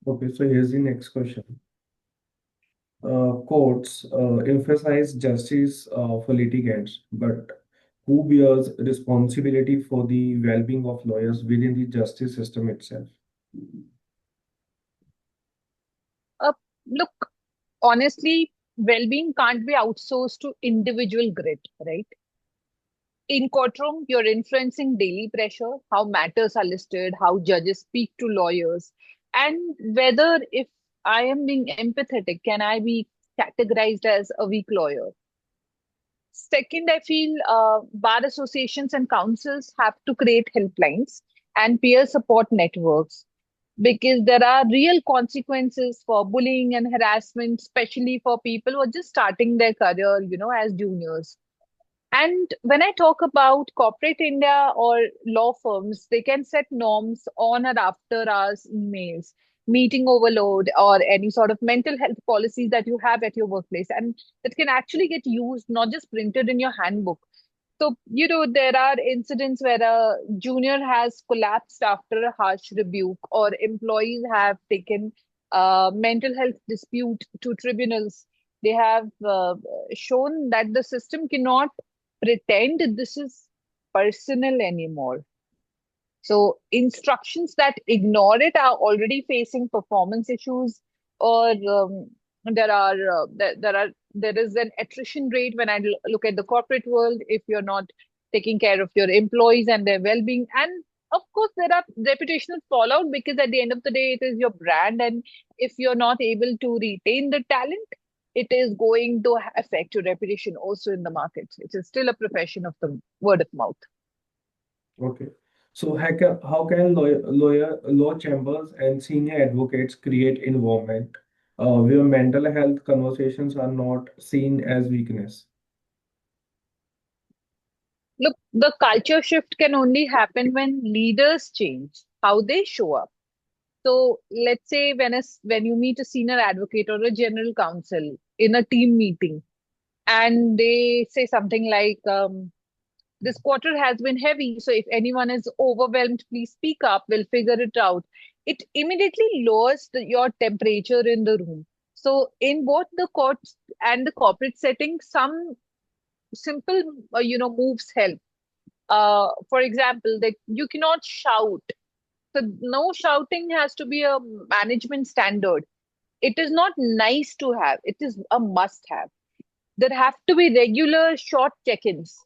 Okay, so here's the next question. Courts emphasize justice for litigants, but who bears responsibility for the well-being of lawyers within the justice system itself? Uh, Look, honestly, well-being can't be outsourced to individual grit, right? In courtroom, you're influencing daily pressure, how matters are listed, how judges speak to lawyers, and whether if I am being empathetic, can I be categorized as a weak lawyer? Second, I feel bar associations and councils have to create helplines and peer support networks because there are real consequences for bullying and harassment, especially for people who are just starting their career, as juniors. And when I talk about corporate India or law firms, they can set norms on or after hours emails, meeting overload, or any sort of mental health policies that you have at your workplace. And that can actually get used, not just printed in your handbook. So, there are incidents where a junior has collapsed after a harsh rebuke, or employees have taken mental health dispute to tribunals. They have shown that the system cannot pretend this is personal anymore. So instructions that ignore it are already facing performance issues, or there is an attrition rate when I look at the corporate world. If you're not taking care of your employees and their well-being, and of course there are reputational fallout because at the end of the day it is your brand, and if you're not able to retain the talent, it is going to affect your reputation also in the market. It is still a profession of the word of mouth. Okay. So how can law chambers and senior advocates create environment where mental health conversations are not seen as weakness? Look, the culture shift can only happen when leaders change how they show up. So let's say when you meet a senior advocate or a general counsel in a team meeting, and they say something like, "This quarter has been heavy, so if anyone is overwhelmed, please speak up. We'll figure it out." It immediately lowers your temperature in the room. So in both the courts and the corporate setting, some simple moves help. For example, that you cannot shout. So no shouting has to be a management standard. It is not nice to have. It is a must have. There have to be regular short check-ins.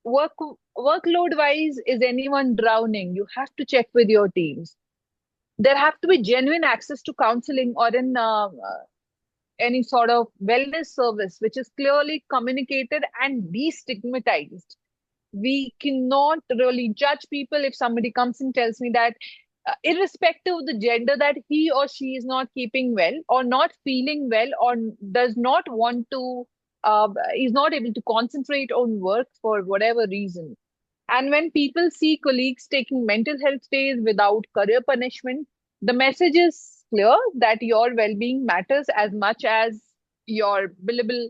Work Workload wise, is anyone drowning? You have to check with your teams. There have to be genuine access to counseling or in any sort of wellness service, which is clearly communicated and destigmatized. We cannot really judge people if somebody comes and tells me that, irrespective of the gender, that he or she is not keeping well or not feeling well or does not want to, is not able to concentrate on work for whatever reason. And when people see colleagues taking mental health days without career punishment, the message is clear that your well-being matters as much as your billable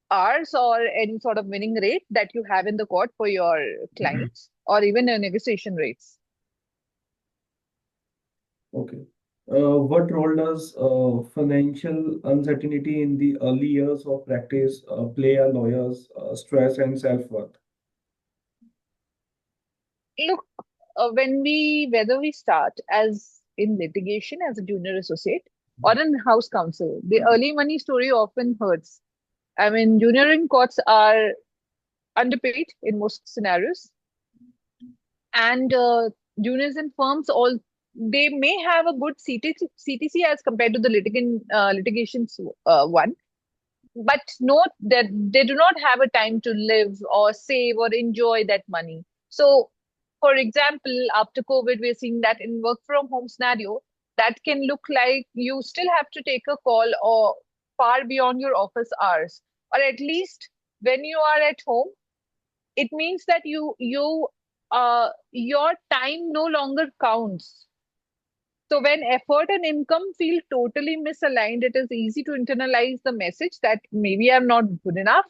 hours or any sort of winning rate that you have in the court for your clients, or even your negotiation rates. Okay. What role does financial uncertainty in the early years of practice play a lawyer's stress and self-worth? Look, whether we start as in litigation as a junior associate or in house counsel, the early money story often hurts. I mean, junior in courts are underpaid in most scenarios, and juniors in firms all, they may have a good CTC as compared to the litigations one, but note that they do not have a time to live or save or enjoy that money. So, for example, after COVID, we're seeing that in work from home scenario, that can look like you still have to take a call or far beyond your office hours, or at least when you are at home, it means that your time no longer counts. So when effort and income feel totally misaligned, it is easy to internalize the message that maybe I'm not good enough,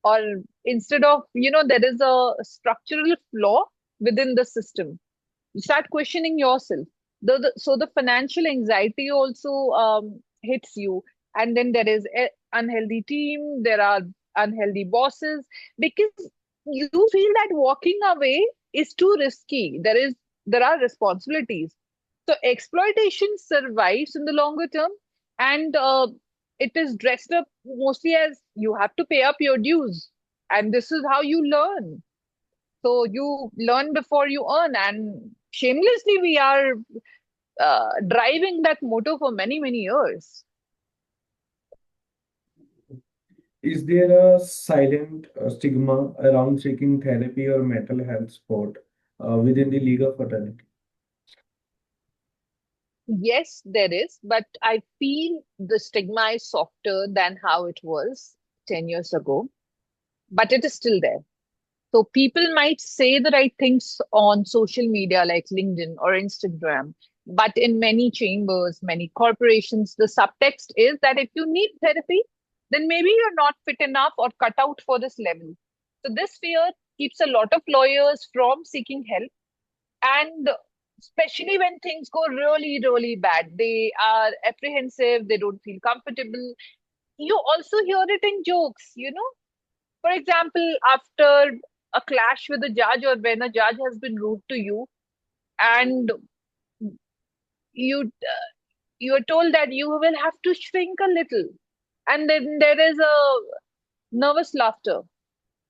or instead of, there is a structural flaw within the system. You start questioning yourself. So the financial anxiety also hits you, and then there is a unhealthy team, there are unhealthy bosses, because you feel that walking away is too risky. There are responsibilities. So exploitation survives in the longer term, and it is dressed up mostly as you have to pay up your dues, and this is how you learn. So you learn before you earn, and shamelessly we are driving that motto for many, many years. Is there a silent stigma around seeking therapy or mental health support within the legal fraternity? Yes, there is, but I feel the stigma is softer than how it was 10 years ago, but it is still there. So people might say the right things on social media like LinkedIn or Instagram, but in many chambers, many corporations, the subtext is that if you need therapy, then maybe you're not fit enough or cut out for this level. So this fear keeps a lot of lawyers from seeking help, and especially when things go really, really bad, they are apprehensive, they don't feel comfortable. You also hear it in jokes, for example, after a clash with a judge, or when a judge has been rude to you, and you are told that you will have to shrink a little, and then there is a nervous laughter.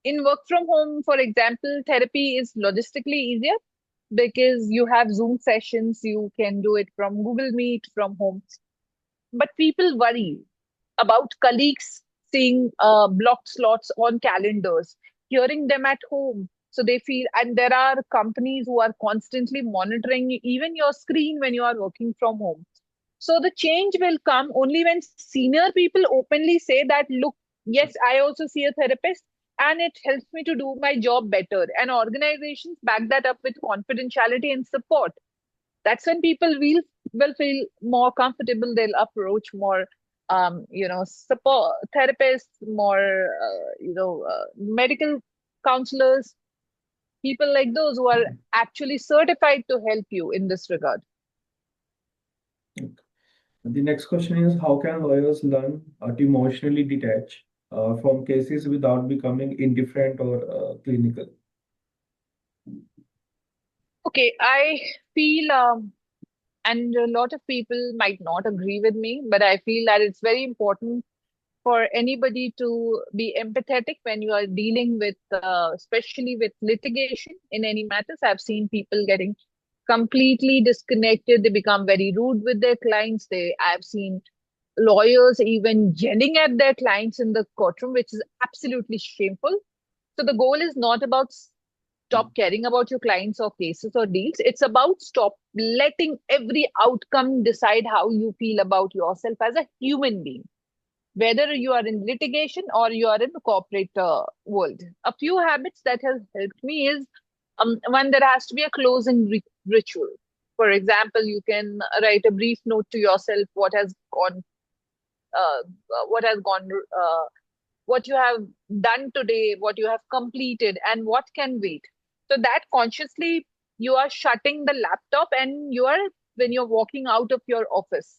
In work from home, for example, therapy is logistically easier because you have Zoom sessions, you can do it from Google Meet from home. But people worry about colleagues seeing blocked slots on calendars, hearing them at home. So they feel, and there are companies who are constantly monitoring even your screen when you are working from home. So the change will come only when senior people openly say that, look, yes, I also see a therapist and it helps me to do my job better. And organizations back that up with confidentiality and support. That's when people will feel more comfortable. They'll approach more, support therapists, more, medical counselors, people like those who are actually certified to help you in this regard. The next question is, how can lawyers learn to emotionally detach from cases without becoming indifferent or clinical? Okay, I feel, and a lot of people might not agree with me, but I feel that it's very important for anybody to be empathetic when you are dealing with, especially with litigation in any matters. I've seen people getting completely disconnected. They become very rude with their clients. I've seen lawyers even yelling at their clients in the courtroom, which is absolutely shameful. So the goal is not about stop caring about your clients or cases or deals. It's about stop letting every outcome decide how you feel about yourself as a human being, whether you are in litigation or you are in the corporate world. A few habits that have helped me is, one, there has to be a closing ritual. For example, you can write a brief note to yourself what has gone, what you have done today, what you have completed, and what can wait. So that consciously you are shutting the laptop, and you are, when you're walking out of your office,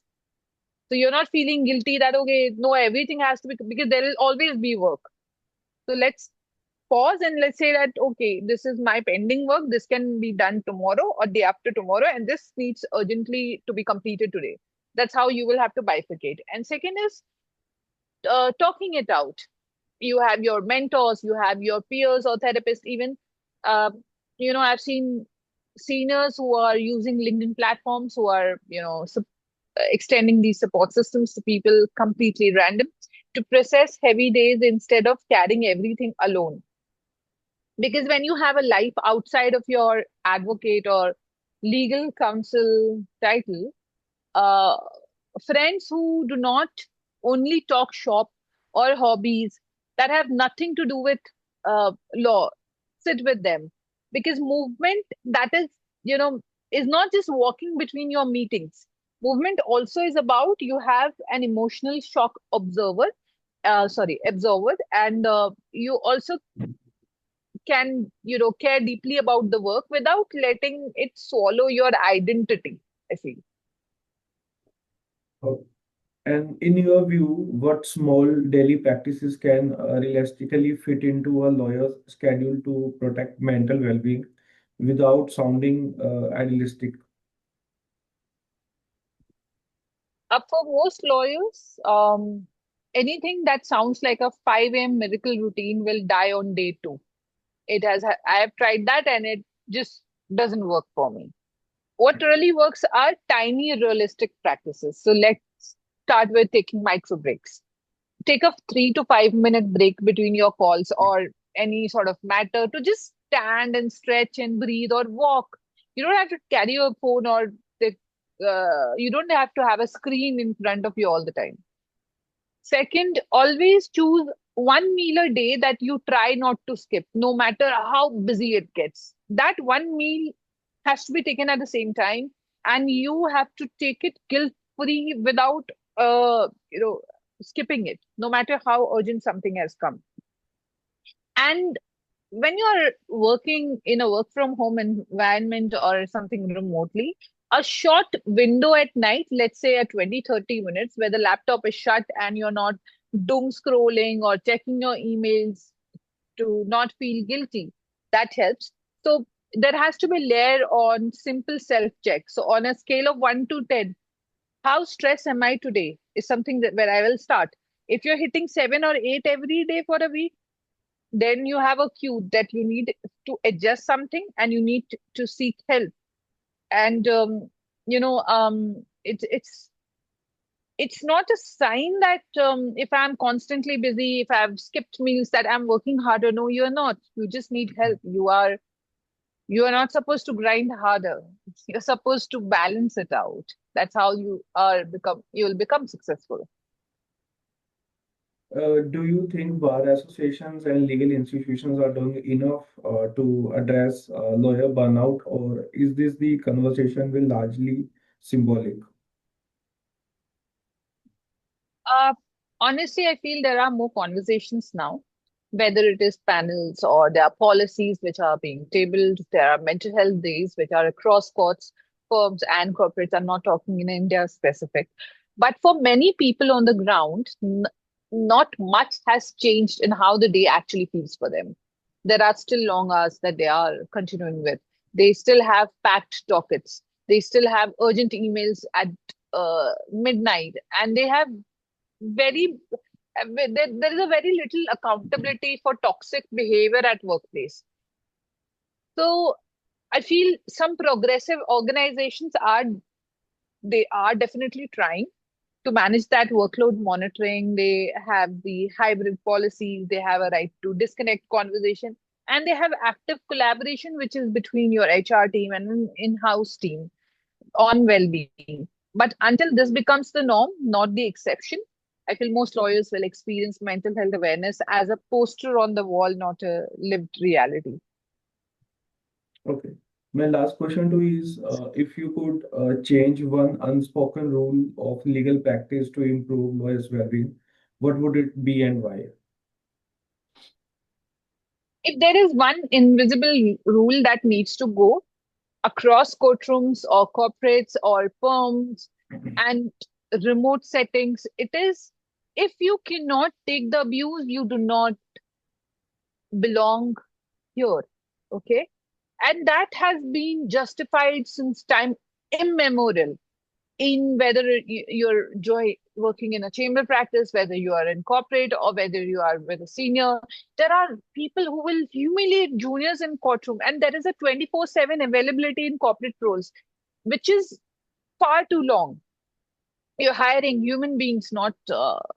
so you're not feeling guilty that, okay, no, everything has to be, because there will always be work. So let's pause and let's say that, okay, this is my pending work. This can be done tomorrow or day after tomorrow, and this needs urgently to be completed today. That's how you will have to bifurcate. And second is talking it out. You have your mentors, you have your peers or therapists, even. Uh, I've seen seniors who are using LinkedIn platforms, who are, extending these support systems to people completely random, to process heavy days instead of carrying everything alone. Because when you have a life outside of your advocate or legal counsel title, uh, friends who do not only talk shop or hobbies that have nothing to do with law, sit with them. Because movement, that is, you know is not just walking between your meetings. Movement also is about, you have an emotional shock absorber, and you also can, care deeply about the work without letting it swallow your identity. I feel. Oh, and in your view, what small daily practices can realistically fit into a lawyer's schedule to protect mental well-being without sounding idealistic? For most lawyers, anything that sounds like a 5 a.m. miracle routine will die on day two. I have tried that and it just doesn't work for me. What really works are tiny, realistic practices. So let's start with taking micro breaks. Take a 3 to 5 minute break between your calls or any sort of matter to just stand and stretch and breathe or walk. You don't have to carry your phone or you don't have to have a screen in front of you all the time. Second, always choose one meal a day that you try not to skip, no matter how busy it gets. That one meal has to be taken at the same time, and you have to take it guilt-free without, you know, skipping it, no matter how urgent something has come. And when you're working in a work from home environment or something remotely, a short window at night, let's say a 20-30 minutes, where the laptop is shut and you're not doom scrolling or checking your emails to not feel guilty, that helps. So there has to be layer on simple self check. So on a scale of 1 to 10, how stressed am I today is something that where I will start. If you're hitting 7 or 8 every day for a week, then you have a cue that you need to adjust something and you need to seek help. And it's not a sign that if I'm constantly busy, if I've skipped meals, that I'm working harder. No, you're not. You just need help. You are not supposed to grind harder. You're supposed to balance it out. That's how you will become successful. Do you think bar associations and legal institutions are doing enough to address lawyer burnout, or is this the conversation will largely symbolic? Uh, Honestly, I feel there are more conversations now, whether it is panels or there are policies which are being tabled. There are mental health days which are across courts, firms, and corporates. I'm not talking in India specific. But for many people on the ground, not much has changed in how the day actually feels for them. There are still long hours that they are continuing with. They still have packed dockets. They still have urgent emails at midnight, and they have there is a very little accountability for toxic behavior at workplace. So I feel some progressive organizations are definitely trying to manage that workload monitoring. They have the hybrid policies, they have a right to disconnect conversation, and they have active collaboration, which is between your HR team and an in-house team on well-being. But until this becomes the norm, not the exception, I feel most lawyers will experience mental health awareness as a poster on the wall, not a lived reality. Okay. My last question to you is if you could change one unspoken rule of legal practice to improve lawyers' well-being, what would it be and why? If there is one invisible rule that needs to go across courtrooms or corporates or firms and remote settings, it is if you cannot take the abuse, you do not belong here. Okay. And that has been justified since time immemorial in whether working in a chamber practice, whether you are in corporate or whether you are with a senior. There are people who will humiliate juniors in courtroom, and there is a 24/7 availability in corporate roles, which is far too long. You're hiring human beings, not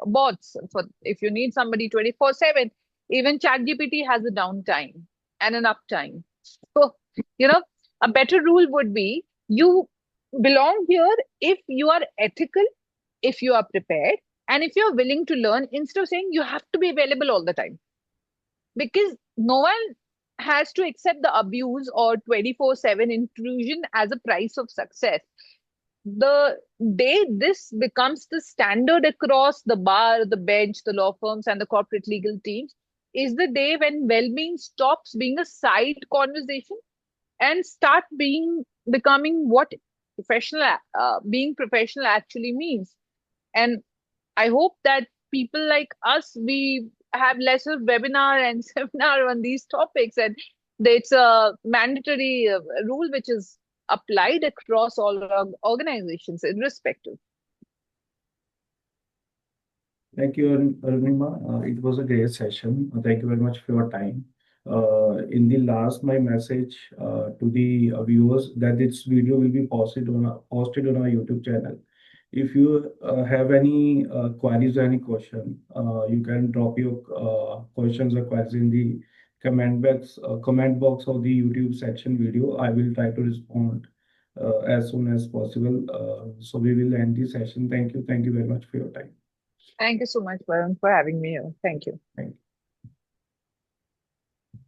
bots. For if you need somebody 24/7, even ChatGPT has a downtime and an uptime. So, you know, a better rule would be you belong here if you are ethical, if you are prepared, and if you're willing to learn, instead of saying you have to be available all the time. Because no one has to accept the abuse or 24/7 intrusion as a price of success. The day this becomes the standard across the bar, the bench, the law firms, and the corporate legal teams is the day when well-being stops being a side conversation and start being becoming what being professional actually means. And I hope that people like us, we have lesser webinar and seminar on these topics, and it's a mandatory rule which is applied across all organizations, irrespective. Thank you, Arunima. It was a great session. Thank you very much for your time. In the last, my message to the viewers that this video will be posted on our YouTube channel. If you have any queries or any question, you can drop your questions or queries in the comment box of the YouTube section video. I will try to respond as soon as possible. So we will end the session. Thank you. Thank you very much for your time. Thank you so much, Varun, for having me here. Thank you. Thank you.